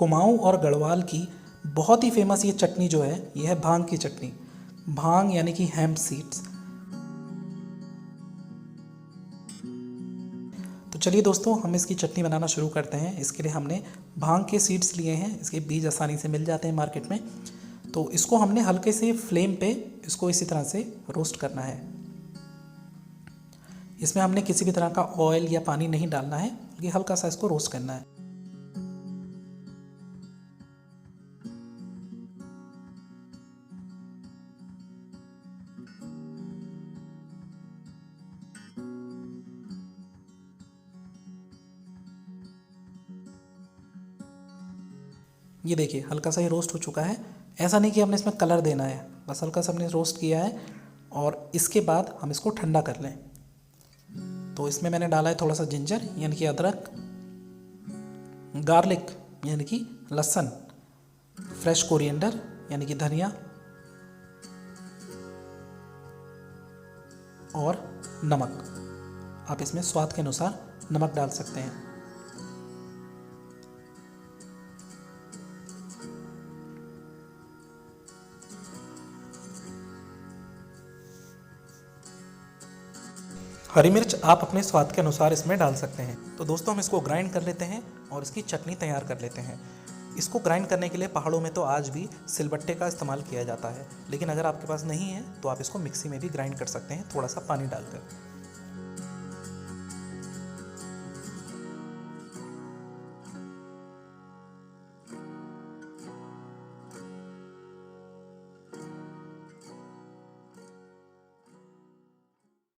कुमाऊं और गढ़वाल की बहुत ही फेमस ये चटनी जो है, ये है भांग की चटनी। भांग यानी कि हेम्प सीड्स। तो चलिए दोस्तों, हम इसकी चटनी बनाना शुरू करते हैं। इसके लिए हमने भांग के सीड्स लिए हैं। इसके बीज आसानी से मिल जाते हैं मार्केट में। तो इसको हमने हल्के से फ्लेम पे इसको इसी तरह से रोस्ट करना है। इसमें हमने किसी भी तरह का ऑयल या पानी नहीं डालना है, बल्कि हल्का सा इसको रोस्ट करना है। ये देखिए हल्का सा ही रोस्ट हो चुका है। ऐसा नहीं कि हमने इसमें कलर देना है, बस हल्का सा हमने रोस्ट किया है। और इसके बाद हम इसको ठंडा कर लें। तो इसमें मैंने डाला है थोड़ा सा जिंजर यानी कि अदरक, गार्लिक यानी कि लहसुन, फ्रेश कोरिएंडर यानी कि धनिया, और नमक। आप इसमें स्वाद के अनुसार नमक डाल सकते हैं। हरी मिर्च आप अपने स्वाद के अनुसार इसमें डाल सकते हैं। तो दोस्तों, हम इसको ग्राइंड कर लेते हैं और इसकी चटनी तैयार कर लेते हैं। इसको ग्राइंड करने के लिए पहाड़ों में तो आज भी सिलबट्टे का इस्तेमाल किया जाता है, लेकिन अगर आपके पास नहीं है तो आप इसको मिक्सी में भी ग्राइंड कर सकते हैं, थोड़ा सा पानी डालकर।